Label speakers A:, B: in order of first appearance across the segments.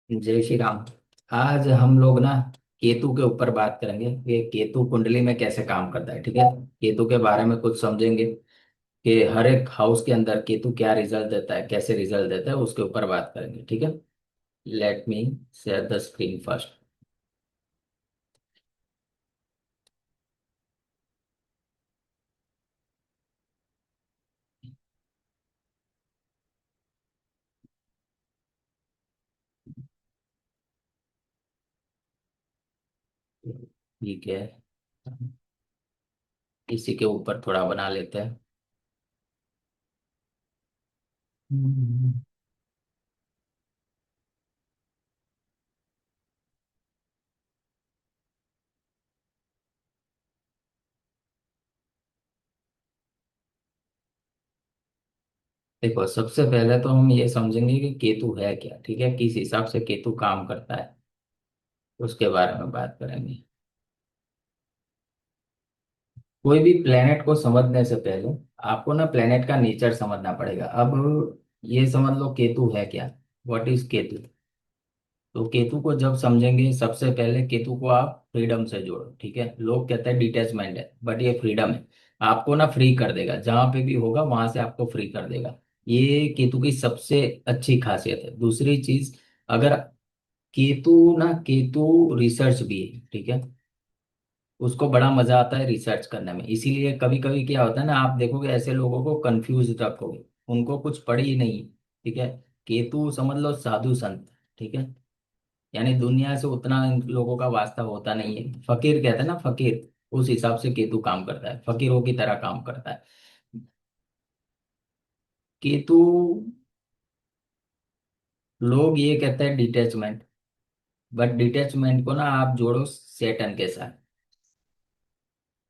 A: जय श्री राम। आज हम लोग ना केतु के ऊपर बात करेंगे कि केतु कुंडली में कैसे काम करता है। ठीक है, केतु के बारे में कुछ समझेंगे कि हर एक हाउस के अंदर केतु क्या रिजल्ट देता है, कैसे रिजल्ट देता है, उसके ऊपर बात करेंगे। ठीक है, let me share the screen first. ठीक है, इसी के ऊपर थोड़ा बना लेते हैं। हम्म। देखो, सबसे पहले तो हम ये समझेंगे कि केतु है क्या। ठीक है, किस हिसाब से केतु काम करता है उसके बारे में बात करेंगे। कोई भी प्लेनेट को समझने से पहले आपको ना प्लेनेट का नेचर समझना पड़ेगा। अब ये समझ लो केतु है क्या, व्हाट इज केतु। तो केतु को जब समझेंगे, सबसे पहले केतु को आप फ्रीडम से जोड़ो। ठीक है, लोग कहते हैं डिटैचमेंट है, बट ये फ्रीडम है। आपको ना फ्री कर देगा, जहां पे भी होगा वहां से आपको फ्री कर देगा। ये केतु की सबसे अच्छी खासियत है। दूसरी चीज, अगर केतु रिसर्च भी है। ठीक है, उसको बड़ा मजा आता है रिसर्च करने में। इसीलिए कभी कभी क्या होता है ना, आप देखोगे ऐसे लोगों को कंफ्यूज रखोगे, उनको कुछ पढ़ी ही नहीं। ठीक है, केतु समझ लो साधु संत। ठीक है, यानी दुनिया से उतना इन लोगों का वास्ता होता नहीं है। फकीर कहते हैं ना, फकीर, उस हिसाब से केतु काम करता है, फकीरों की तरह काम करता है केतु। लोग ये कहते हैं डिटैचमेंट, बट डिटैचमेंट को ना आप जोड़ो सेटन के साथ।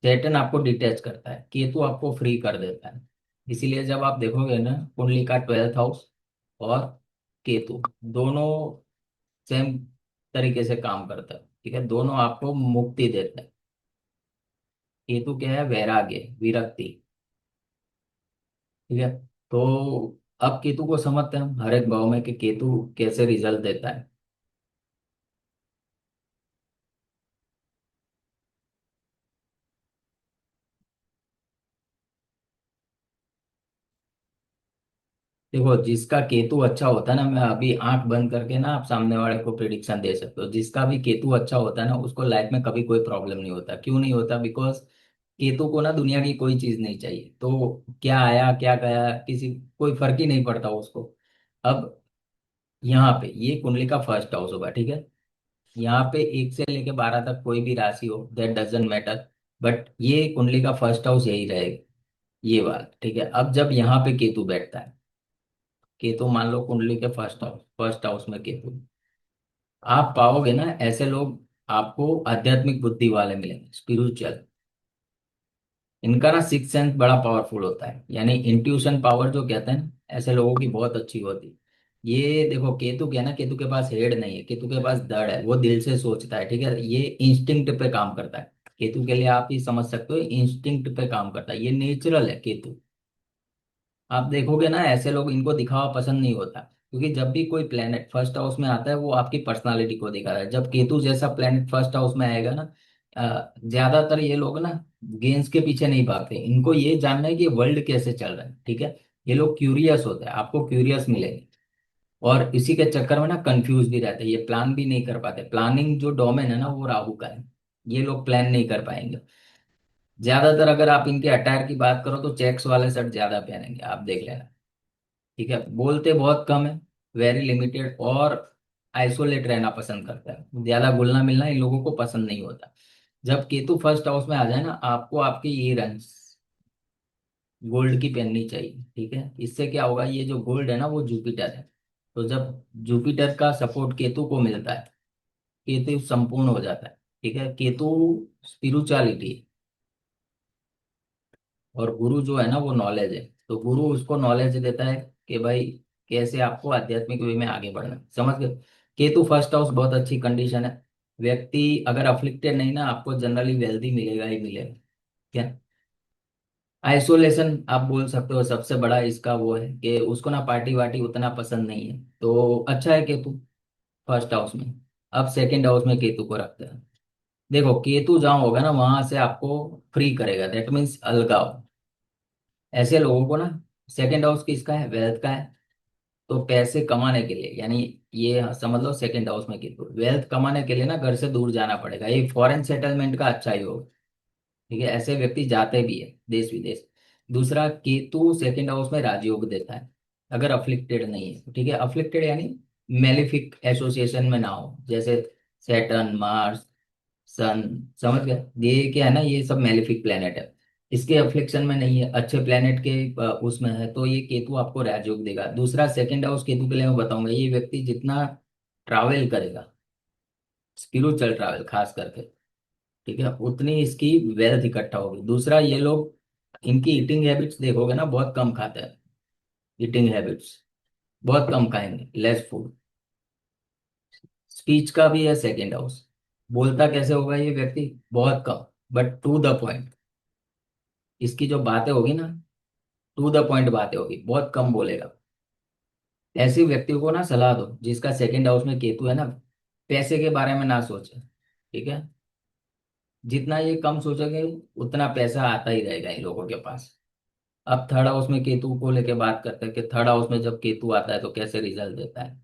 A: सैटर्न आपको डिटैच करता है, केतु आपको फ्री कर देता है। इसीलिए जब आप देखोगे ना कुंडली का 12th हाउस और केतु दोनों सेम तरीके से काम करता है। ठीक है, दोनों आपको मुक्ति देते हैं। केतु क्या है, वैराग्य, विरक्ति। ठीक है, तो अब केतु को समझते हैं हम हर एक भाव में कि केतु कैसे रिजल्ट देता है। देखो, जिसका केतु अच्छा होता है ना, मैं अभी आंख बंद करके ना आप सामने वाले को प्रिडिक्शन दे सकते हो। जिसका भी केतु अच्छा होता है ना, उसको लाइफ में कभी कोई प्रॉब्लम नहीं होता। क्यों नहीं होता? बिकॉज केतु को ना दुनिया की कोई चीज नहीं चाहिए, तो क्या आया क्या गया किसी कोई फर्क ही नहीं पड़ता उसको। अब यहाँ पे ये कुंडली का फर्स्ट हाउस होगा। ठीक है, यहाँ पे 1 से लेके 12 तक कोई भी राशि हो, दैट डजेंट मैटर, बट ये कुंडली का फर्स्ट हाउस यही रहेगा, ये बात। ठीक है, अब जब यहाँ पे केतु बैठता है, केतु मान लो कुंडली के फर्स्ट हाउस में केतु, आप पाओगे ना ऐसे लोग आपको आध्यात्मिक बुद्धि वाले मिलेंगे, स्पिरिचुअल। इनका ना सिक्स सेंस बड़ा पावरफुल होता है, यानी इंट्यूशन पावर जो कहते हैं ना, ऐसे लोगों की बहुत अच्छी होती है। ये देखो, केतु क्या है ना, केतु के पास हेड नहीं है, केतु के पास धड़ है, वो दिल से सोचता है। ठीक है, ये इंस्टिंक्ट पे काम करता है। केतु के लिए आप ही समझ सकते हो, इंस्टिंक्ट पे काम करता है, ये नेचुरल है केतु। आप देखोगे ना ऐसे लोग, इनको दिखावा पसंद नहीं होता, क्योंकि जब भी कोई प्लेनेट फर्स्ट हाउस में आता है वो आपकी पर्सनालिटी को दिखाता है। जब केतु जैसा प्लेनेट फर्स्ट हाउस में आएगा ना, ज्यादातर ये लोग ना गेम्स के पीछे नहीं भागते, इनको ये जानना है कि वर्ल्ड कैसे चल रहा है। ठीक है, ये लोग क्यूरियस होते हैं, आपको क्यूरियस मिलेंगे। और इसी के चक्कर में ना कंफ्यूज भी रहते हैं, ये प्लान भी नहीं कर पाते। प्लानिंग जो डोमेन है ना, वो राहु का है। ये लोग प्लान नहीं कर पाएंगे। ज्यादातर अगर आप इनके अटायर की बात करो तो चेक्स वाले शर्ट ज्यादा पहनेंगे, आप देख लेना। ठीक है, बोलते बहुत कम है, वेरी लिमिटेड, और आइसोलेट रहना पसंद करता है। ज्यादा घुलना मिलना इन लोगों को पसंद नहीं होता। जब केतु फर्स्ट हाउस में आ जाए ना, आपको आपकी ईयररिंग्स गोल्ड की पहननी चाहिए। ठीक है, इससे क्या होगा, ये जो गोल्ड है ना वो जुपिटर है। तो जब जुपिटर का सपोर्ट केतु को मिलता है, केतु संपूर्ण हो जाता है। ठीक है, केतु स्पिरिचुअलिटी, और गुरु जो है ना वो नॉलेज है। तो गुरु उसको नॉलेज देता है कि भाई कैसे आपको आध्यात्मिक वे में आगे बढ़ना है। समझ गए? केतु फर्स्ट हाउस बहुत अच्छी कंडीशन है। व्यक्ति अगर अफ्लिक्टेड नहीं ना, आपको जनरली वेल्दी मिलेगा ही मिलेगा। क्या आइसोलेशन आप बोल सकते हो, सबसे बड़ा इसका वो है कि उसको ना पार्टी वार्टी उतना पसंद नहीं है, तो अच्छा है केतु। फर्स्ट हाउस में। अब सेकंड हाउस में केतु को रखते हैं। देखो केतु जहाँ होगा ना वहां से आपको फ्री करेगा, दैट मीन्स अलगाव। ऐसे लोगों को ना, सेकंड हाउस किसका है, वेल्थ का है। तो पैसे कमाने के लिए, यानी ये समझ लो सेकंड हाउस में केतु, वेल्थ कमाने के लिए ना घर से दूर जाना पड़ेगा, ये फॉरेन सेटलमेंट का अच्छा योग। ठीक है, ऐसे व्यक्ति जाते भी है देश विदेश। दूसरा, केतु सेकंड हाउस में राजयोग देता है, अगर अफ्लिक्टेड नहीं है। ठीक है, अफ्लिक्टेड यानी मेलिफिक एसोसिएशन में ना हो, जैसे सैटर्न, मार्स, सन, समझ गए। ये क्या है ना, ये सब मेलिफिक प्लेनेट है, इसके अफ्लिक्शन में नहीं है, अच्छे प्लेनेट के उसमें है, तो ये केतु आपको राजयोग देगा। दूसरा, सेकंड हाउस केतु के लिए मैं बताऊंगा, ये व्यक्ति जितना ट्रैवल करेगा, स्पिरिचुअल ट्रैवल खास करके, ठीक है, उतनी इसकी वेल्थ इकट्ठा होगी। दूसरा, ये लोग इनकी ईटिंग हैबिट्स देखोगे ना, बहुत कम खाते हैं। ईटिंग हैबिट्स बहुत कम खाएंगे, लेस फूड। स्पीच का भी है सेकेंड हाउस, बोलता कैसे होगा ये व्यक्ति, बहुत कम, बट टू द पॉइंट। इसकी जो बातें होगी ना, टू द पॉइंट बातें होगी, बहुत कम बोलेगा। ऐसे व्यक्ति को ना सलाह दो जिसका सेकेंड हाउस में केतु है ना, पैसे के बारे में ना सोचे। ठीक है, जितना ये कम सोचेंगे उतना पैसा आता ही रहेगा इन लोगों के पास। अब थर्ड हाउस में केतु को लेके बात करते हैं कि थर्ड हाउस में जब केतु आता है तो कैसे रिजल्ट देता है।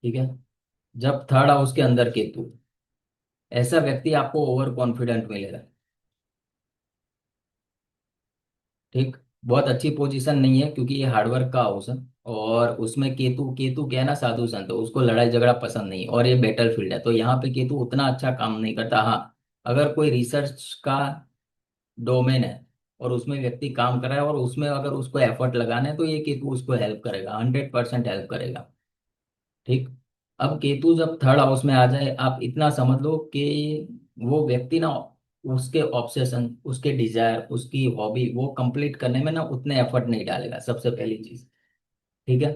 A: ठीक है, जब थर्ड हाउस के अंदर केतु, ऐसा व्यक्ति आपको ओवर कॉन्फिडेंट मिलेगा। ठीक, बहुत अच्छी पोजीशन नहीं है क्योंकि ये हार्डवर्क का हाउस है। और उसमें केतु, केतु क्या है ना, साधु संत, उसको लड़ाई झगड़ा पसंद नहीं, और ये बैटल फील्ड है, तो यहाँ पे केतु उतना अच्छा काम नहीं करता। हाँ, अगर कोई रिसर्च का डोमेन है और उसमें व्यक्ति काम कर रहा है और उसमें अगर उसको एफर्ट लगाना है, तो ये केतु उसको हेल्प करेगा, 100% हेल्प करेगा। ठीक, अब केतु जब थर्ड हाउस में आ जाए, आप इतना समझ लो कि वो व्यक्ति ना, उसके ऑब्सेशन, उसके डिजायर, उसकी हॉबी वो कंप्लीट करने में ना उतने एफर्ट नहीं डालेगा, सबसे पहली चीज। ठीक है,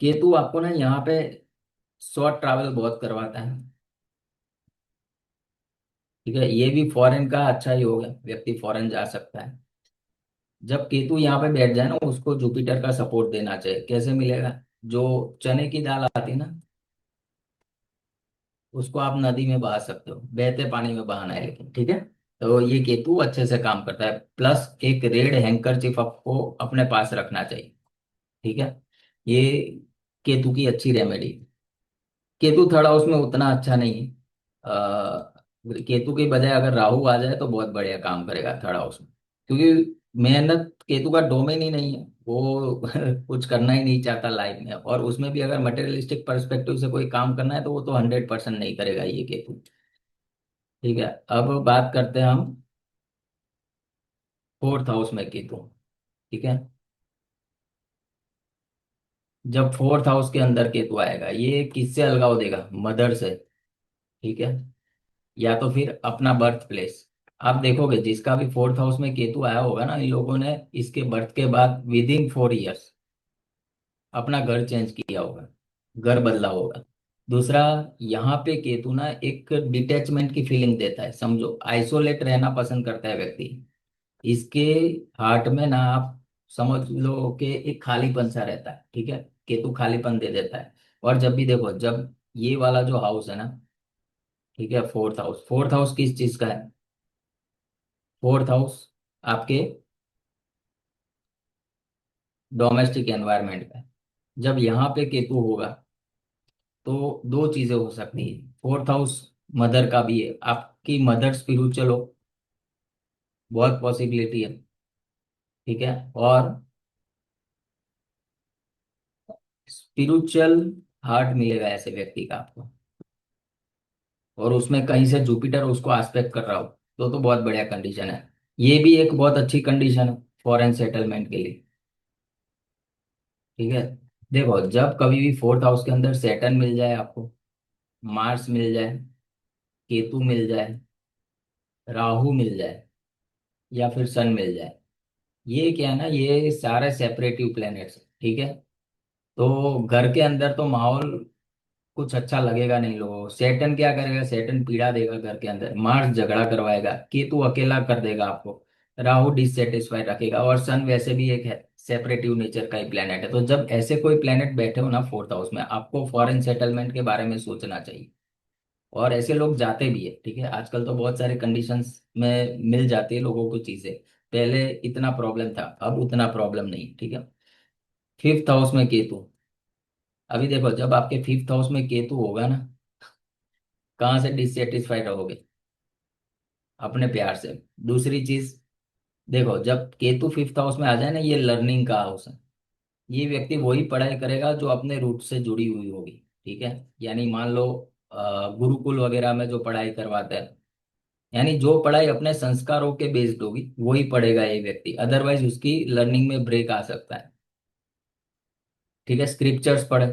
A: केतु आपको ना यहाँ पे शॉर्ट ट्रैवल बहुत करवाता है। ठीक है, ये भी फॉरेन का अच्छा ही होगा, व्यक्ति फॉरेन जा सकता है। जब केतु यहाँ पे बैठ जाए ना, उसको जुपिटर का सपोर्ट देना चाहिए। कैसे मिलेगा, जो चने की दाल आती है ना, उसको आप नदी में बहा सकते हो, बहते पानी में बहाना है लेकिन। ठीक है, तो ये केतु अच्छे से काम करता है। प्लस एक रेड हैंकरचीफ आपको अपने पास रखना चाहिए। ठीक है, ये केतु की अच्छी रेमेडी। केतु थर्ड हाउस में उतना अच्छा नहीं है। केतु के बजाय अगर राहु आ जाए तो बहुत बढ़िया काम करेगा थर्ड हाउस में, क्योंकि मेहनत केतु का डोमेन ही नहीं है, वो कुछ करना ही नहीं चाहता लाइफ में। और उसमें भी अगर मटेरियलिस्टिक पर्सपेक्टिव से कोई काम करना है तो वो तो 100% नहीं करेगा ये केतु। ठीक है, अब बात करते हैं हम फोर्थ हाउस में केतु। ठीक है, जब फोर्थ हाउस के अंदर केतु आएगा, ये किससे अलगाव देगा, मदर से। ठीक है, या तो फिर अपना बर्थ प्लेस। आप देखोगे जिसका भी फोर्थ हाउस में केतु आया होगा ना, इन लोगों ने इसके बर्थ के बाद विद इन 4 इयर्स अपना घर चेंज किया होगा, घर बदला होगा। दूसरा, यहाँ पे केतु ना एक डिटैचमेंट की फीलिंग देता है, समझो आइसोलेट रहना पसंद करता है व्यक्ति। इसके हार्ट में ना, आप समझ लो कि एक खालीपन सा रहता है। ठीक है, केतु खालीपन दे देता है। और जब भी देखो, जब ये वाला जो हाउस है ना, ठीक है, फोर्थ हाउस, फोर्थ हाउस किस चीज का है, फोर्थ हाउस आपके डोमेस्टिक एनवायरनमेंट का है। जब यहाँ पे केतु होगा तो दो चीजें हो सकती है। फोर्थ हाउस मदर का भी है, आपकी मदर स्पिरिचुअल हो, बहुत पॉसिबिलिटी है। ठीक है, और स्पिरिचुअल हार्ट मिलेगा ऐसे व्यक्ति का आपको, और उसमें कहीं से जुपिटर उसको एस्पेक्ट कर रहा हो, तो बहुत बढ़िया कंडीशन है। ये भी एक बहुत अच्छी कंडीशन है फॉरेन सेटलमेंट के लिए। ठीक है, देखो जब कभी भी फोर्थ हाउस के अंदर सैटर्न मिल जाए आपको, मार्स मिल जाए, केतु मिल जाए, राहु मिल जाए, या फिर सन मिल जाए, ये क्या है ना, ये सारे सेपरेटिव प्लैनेट्स। ठीक है, तो घर के अंदर तो माहौल कुछ अच्छा लगेगा नहीं लोगों को। सैटर्न क्या करेगा, सैटर्न पीड़ा देगा घर के अंदर, मार्स झगड़ा करवाएगा, केतु अकेला कर देगा आपको, राहु डिससेटिस्फाइड रखेगा, और सन वैसे भी एक है सेपरेटिव नेचर का ही प्लेनेट है। तो जब ऐसे कोई प्लेनेट बैठे हो ना फोर्थ हाउस में, आपको फॉरेन सेटलमेंट के बारे में सोचना चाहिए। और ऐसे लोग जाते भी है, ठीक है, आजकल तो बहुत सारे कंडीशंस में मिल जाती है लोगों को चीजें। पहले इतना प्रॉब्लम था, अब उतना प्रॉब्लम नहीं, ठीक है। फिफ्थ हाउस में केतु। अभी देखो, जब आपके फिफ्थ हाउस में केतु होगा ना, कहाँ से डिससेटिस्फाइड रहोगे? अपने प्यार से। दूसरी चीज, देखो जब केतु फिफ्थ हाउस में आ जाए ना, ये लर्निंग का हाउस है। ये व्यक्ति वही पढ़ाई करेगा जो अपने रूट से जुड़ी हुई होगी, ठीक है। यानी मान लो गुरुकुल वगैरह में जो पढ़ाई करवाते हैं, यानी जो पढ़ाई अपने संस्कारों के बेस्ड होगी वही पढ़ेगा ये व्यक्ति, अदरवाइज उसकी लर्निंग में ब्रेक आ सकता है। ठीक है, स्क्रिप्चर्स पढ़े,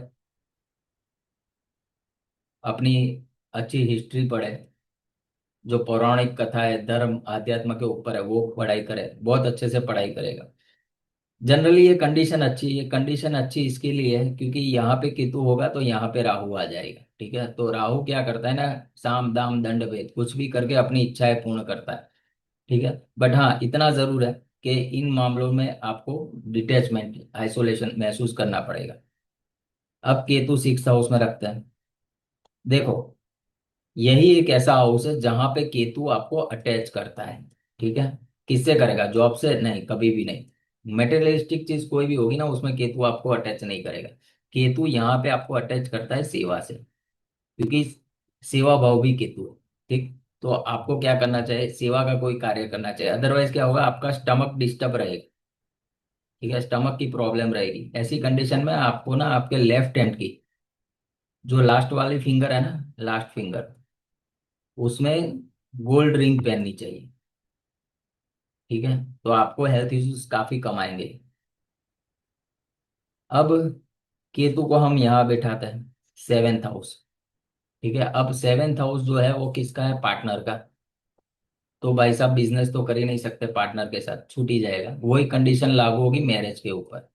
A: अपनी अच्छी हिस्ट्री पढ़े, जो पौराणिक कथा है, धर्म आध्यात्म के ऊपर है, वो पढ़ाई करे, बहुत अच्छे से पढ़ाई करेगा। जनरली ये कंडीशन अच्छी, ये कंडीशन अच्छी इसके लिए है क्योंकि यहाँ पे केतु होगा तो यहाँ पे राहु आ जाएगा, ठीक है। तो राहु क्या करता है ना, साम दाम दंड भेद कुछ भी करके अपनी इच्छाएं पूर्ण करता है, ठीक है। बट हाँ, इतना जरूर है कि इन मामलों में आपको डिटैचमेंट, आइसोलेशन महसूस करना पड़ेगा। अब केतु सिक्स हाउस में रखते हैं। देखो, यही एक ऐसा हाउस है जहां पे केतु आपको अटैच करता है, ठीक है। किससे करेगा? जॉब से? नहीं, कभी भी नहीं। मेटेरियलिस्टिक चीज कोई भी होगी ना, उसमें केतु आपको अटैच नहीं करेगा। केतु यहाँ पे आपको अटैच करता है सेवा से, क्योंकि सेवा भाव भी केतु है, ठीक। तो आपको क्या करना चाहिए? सेवा का कोई कार्य करना चाहिए, अदरवाइज क्या होगा, आपका स्टमक डिस्टर्ब रहेगा, ठीक है। स्टमक की प्रॉब्लम रहेगी। ऐसी कंडीशन में आपको ना आपके लेफ्ट हैंड की जो लास्ट वाली फिंगर है ना, लास्ट फिंगर, उसमें गोल्ड रिंग पहननी चाहिए, ठीक है। तो आपको हेल्थ इश्यूज काफी कम आएंगे। अब केतु को हम यहाँ बैठाते हैं सेवेंथ हाउस, ठीक है। अब सेवेंथ हाउस जो है वो किसका है? पार्टनर का। तो भाई साहब, बिजनेस तो कर ही नहीं सकते पार्टनर के साथ, छूट ही जाएगा। वही कंडीशन लागू होगी मैरिज के ऊपर।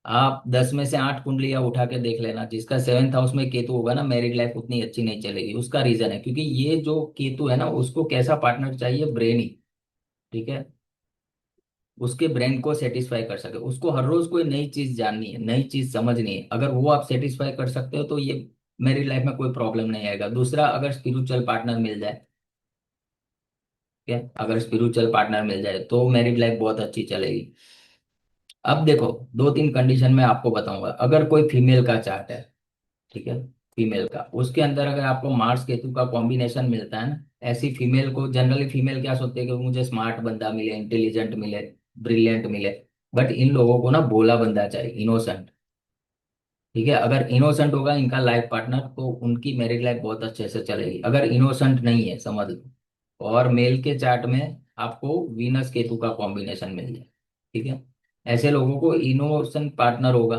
A: आप 10 में से 8 कुंडलियां उठा के देख लेना, जिसका सेवेंथ हाउस में केतु होगा ना, मैरिड लाइफ उतनी अच्छी नहीं चलेगी। उसका रीजन है क्योंकि ये जो केतु है ना, उसको कैसा पार्टनर चाहिए? ब्रेनी, ठीक है। उसके ब्रेन को सेटिस्फाई कर सके, उसको हर रोज कोई नई चीज जाननी है, नई चीज समझनी है। अगर वो आप सेटिस्फाई कर सकते हो तो ये मैरिड लाइफ में कोई प्रॉब्लम नहीं आएगा। दूसरा, अगर स्पिरिचुअल पार्टनर मिल जाए, ठीक है, अगर स्पिरिचुअल पार्टनर मिल जाए तो मैरिड लाइफ बहुत अच्छी चलेगी। अब देखो, 2-3 कंडीशन में आपको बताऊंगा। अगर कोई फीमेल का चार्ट है, ठीक है, फीमेल का, उसके अंदर अगर आपको मार्स केतु का कॉम्बिनेशन मिलता है ना, ऐसी फीमेल को, जनरली फीमेल क्या सोचते हैं कि मुझे स्मार्ट बंदा मिले, इंटेलिजेंट मिले, ब्रिलियंट मिले। बट इन लोगों को ना भोला बंदा चाहिए, इनोसेंट, ठीक है। अगर इनोसेंट होगा इनका लाइफ पार्टनर तो उनकी मैरिड लाइफ बहुत अच्छे से चलेगी। अगर इनोसेंट नहीं है, समझ लो। और मेल के चार्ट में आपको वीनस केतु का कॉम्बिनेशन मिल जाए, ठीक है, ऐसे लोगों को इनोसेंट पार्टनर होगा,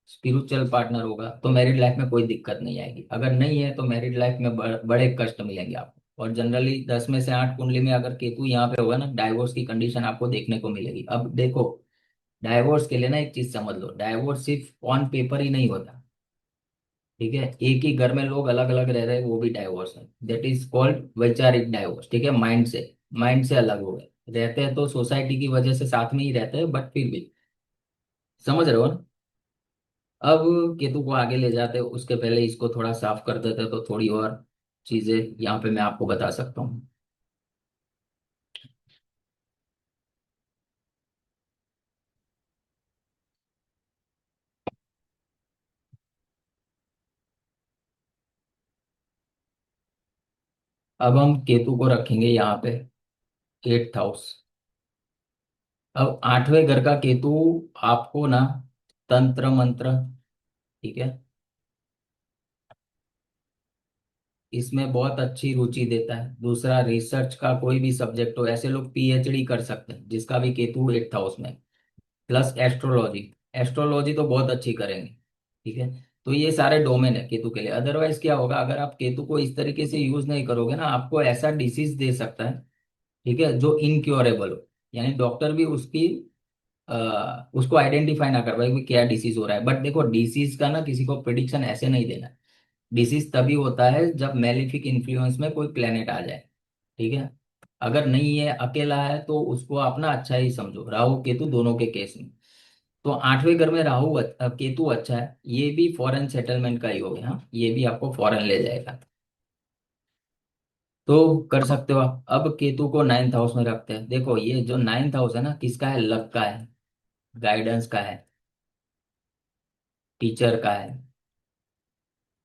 A: स्पिरिचुअल पार्टनर होगा तो मैरिड लाइफ में कोई दिक्कत नहीं आएगी। अगर नहीं है तो मैरिड लाइफ में बड़े कष्ट मिलेंगे आपको। और जनरली 10 में से 8 कुंडली में अगर केतु यहाँ पे होगा ना, डाइवोर्स की कंडीशन आपको देखने को मिलेगी। अब देखो, डाइवोर्स के लिए ना एक चीज समझ लो, डाइवोर्स सिर्फ ऑन पेपर ही नहीं होता, ठीक है। एक ही घर में लोग अलग अलग रह रहे हैं, वो भी डाइवोर्स है। दैट इज कॉल्ड वैचारिक डाइवोर्स, ठीक है। माइंड से अलग हो गए, रहते हैं तो सोसाइटी की वजह से साथ में ही रहते हैं, बट फिर भी, समझ रहे हो ना। अब केतु को आगे ले जाते हैं, उसके पहले इसको थोड़ा साफ कर देते हैं तो थोड़ी और चीजें यहाँ पे मैं आपको बता सकता हूँ। अब हम केतु को रखेंगे यहाँ पे एट्थ हाउस। अब 8वें घर का केतु आपको ना तंत्र मंत्र, ठीक है, इसमें बहुत अच्छी रुचि देता है। दूसरा, रिसर्च का कोई भी सब्जेक्ट हो, ऐसे लोग पीएचडी कर सकते हैं जिसका भी केतु एट्थ हाउस में। प्लस एस्ट्रोलॉजी, एस्ट्रोलॉजी तो बहुत अच्छी करेंगे, ठीक है। तो ये सारे डोमेन है केतु के लिए। अदरवाइज क्या होगा, अगर आप केतु को इस तरीके से यूज नहीं करोगे ना, आपको ऐसा डिसीज दे सकता है, ठीक है, जो इनक्योरेबल हो। यानी डॉक्टर भी उसको आइडेंटिफाई ना कर पाए कि क्या डिसीज हो रहा है। बट देखो, डिसीज का ना किसी को प्रिडिक्शन ऐसे नहीं देना। डिसीज तभी होता है जब मेलिफिक इन्फ्लुएंस में कोई प्लेनेट आ जाए, ठीक है। अगर नहीं है, अकेला है, तो उसको आप ना अच्छा ही समझो, राहु केतु दोनों के केस में। तो आठवें घर में राहु केतु अच्छा है, ये भी फॉरेन सेटलमेंट का योग है, हाँ ये भी आपको फॉरेन ले जाएगा। तो कर सकते हो आप। अब केतु को नाइन्थ हाउस में रखते हैं। देखो ये जो नाइन्थ हाउस है ना, किसका है? लक का है, गाइडेंस का है, टीचर का है,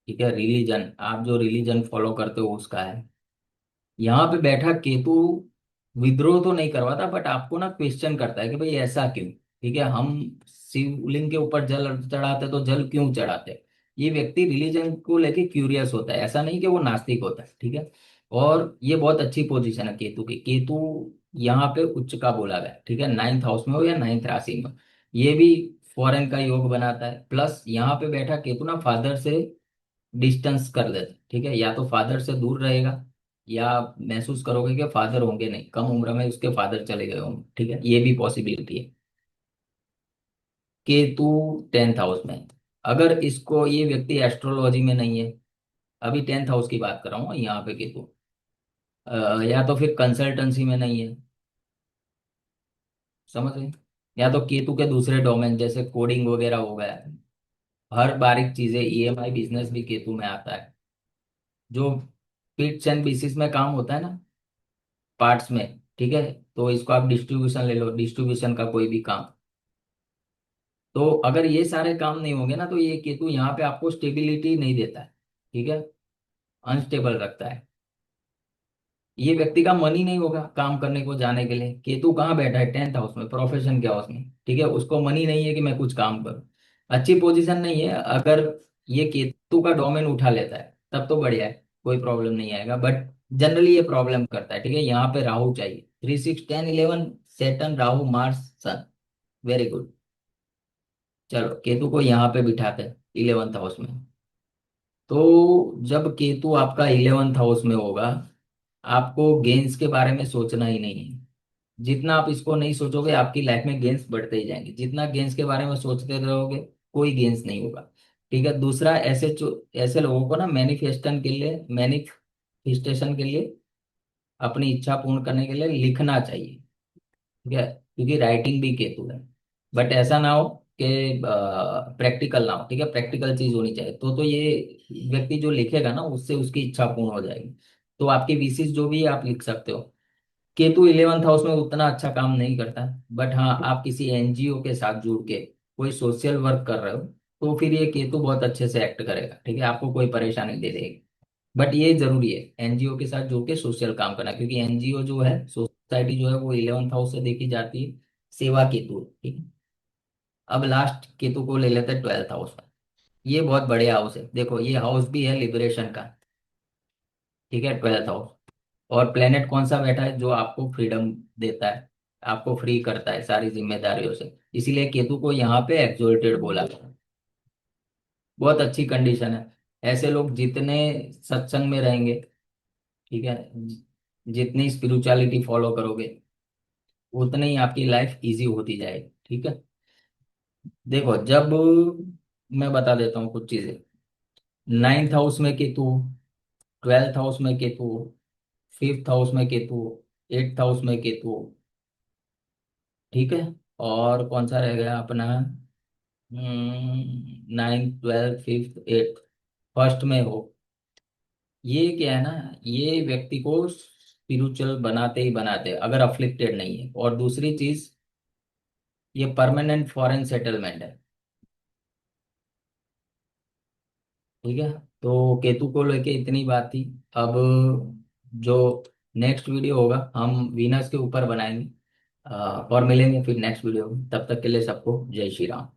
A: ठीक है, रिलीजन, आप जो रिलीजन फॉलो करते हो उसका है। यहाँ पे बैठा केतु विद्रोह तो नहीं करवाता, बट आपको ना क्वेश्चन करता है कि भाई ऐसा क्यों, ठीक है, हम शिवलिंग के ऊपर जल चढ़ाते तो जल क्यों चढ़ाते। ये व्यक्ति रिलीजन को लेके क्यूरियस होता है, ऐसा नहीं कि वो नास्तिक होता है, ठीक है। और ये बहुत अच्छी पोजीशन है केतु की। केतु यहाँ पे उच्च का बोला गया है, ठीक है, नाइन्थ हाउस में हो या नाइन्थ राशि में, ये भी फॉरेन का योग बनाता है। प्लस यहाँ पे बैठा केतु ना फादर से डिस्टेंस कर लेते, ठीक है, या तो फादर से दूर रहेगा, या आप महसूस करोगे कि फादर होंगे नहीं, कम उम्र में उसके फादर चले गए होंगे, ठीक है, ये भी पॉसिबिलिटी है। केतु टेंथ हाउस में है। अगर इसको, ये व्यक्ति एस्ट्रोलॉजी में नहीं है, अभी टेंथ हाउस की बात कर रहा हूँ यहाँ पे केतु, या तो फिर कंसल्टेंसी में नहीं है, समझ रहे हैं? या तो केतु के दूसरे डोमेन जैसे कोडिंग वगैरह हो गया, हर बारीक चीजें, ईएमआई बिजनेस भी केतु में आता है, जो पिट्स एंड पीसेस में काम होता है ना, पार्ट्स में, ठीक है। तो इसको आप डिस्ट्रीब्यूशन ले लो, डिस्ट्रीब्यूशन का कोई भी काम। तो अगर ये सारे काम नहीं होंगे ना, तो ये केतु यहाँ पे आपको स्टेबिलिटी नहीं देता है, ठीक है, अनस्टेबल रखता है। ये व्यक्ति का मन ही नहीं होगा काम करने को, जाने के लिए। केतु कहाँ बैठा है? टेंथ हाउस में, प्रोफेशन के हाउस में, ठीक है, उसको मन ही नहीं है कि मैं कुछ काम करूँ। अच्छी पोजीशन नहीं है। अगर ये केतु का डोमेन उठा लेता है तब तो बढ़िया है, कोई प्रॉब्लम नहीं आएगा, बट जनरली ये प्रॉब्लम करता है, ठीक है। यहाँ पे राहु चाहिए, 3 6 10 11, सेटन राहु मार्स सन, वेरी गुड। चलो केतु को यहाँ पे बिठाते हैं 11th हाउस में। तो जब केतु आपका 11th हाउस में होगा, आपको गेन्स के बारे में सोचना ही नहीं है। जितना आप इसको नहीं सोचोगे, आपकी लाइफ में गेन्स बढ़ते ही जाएंगे। जितना गेन्स के बारे में सोचते रहोगे, कोई गेन्स नहीं होगा, ठीक है। दूसरा, ऐसे लोगों को ना मैनिफेस्टेशन के लिए, अपनी इच्छा पूर्ण करने के लिए लिखना चाहिए, ठीक है, क्योंकि राइटिंग भी केतु है। बट ऐसा ना हो कि प्रैक्टिकल ना हो, ठीक है, प्रैक्टिकल चीज होनी चाहिए। तो ये व्यक्ति जो लिखेगा ना, उससे उसकी इच्छा पूर्ण हो जाएगी। तो आपकी विशेष जो भी है आप लिख सकते हो। केतु 11th हाउस में उतना अच्छा काम नहीं करता, बट हाँ आप किसी एनजीओ के साथ जुड़ के कोई सोशल वर्क कर रहे हो, तो फिर ये केतु बहुत अच्छे से एक्ट करेगा, ठीक है, आपको कोई परेशानी दे देगी। बट ये जरूरी है एनजीओ के साथ जुड़ के सोशल काम करना, क्योंकि एनजीओ जो है, सोसाइटी जो है, वो 11th हाउस से देखी जाती है, सेवा केतु, ठीक है। अब लास्ट केतु को ले लेते हैं 12th हाउस में। ये बहुत बढ़िया हाउस है, देखो ये हाउस भी है लिबरेशन का, ठीक है, 12th हाउस। और प्लेनेट कौन सा बैठा है? जो आपको फ्रीडम देता है, आपको फ्री करता है सारी जिम्मेदारियों से, इसीलिए केतु को यहाँ पे एक्सोल्टेड बोला गया। बहुत अच्छी कंडीशन है। ऐसे लोग जितने सत्संग में रहेंगे, ठीक है, जितनी स्पिरिचुअलिटी फॉलो करोगे, उतनी ही आपकी लाइफ इजी होती जाएगी, ठीक है। देखो जब, मैं बता देता हूँ कुछ चीजें। नाइन्थ हाउस में केतु, 12th हाउस में केतु, 5th हाउस में केतु, 8th हाउस में केतु, ठीक है। और कौन सा रह गया अपना? 9th 12th 5th 8th, first में हो। ये क्या है ना, ये व्यक्ति को स्पिरिचुअल बनाते ही बनाते हैं, अगर अफ्लिक्टेड नहीं है। और दूसरी चीज, ये परमानेंट फॉरेन सेटलमेंट है, ठीक है। तो केतु को लेके इतनी बात थी। अब जो नेक्स्ट वीडियो होगा, हम वीनस के ऊपर बनाएंगे, और मिलेंगे फिर नेक्स्ट वीडियो में। तब तक के लिए सबको जय श्री राम।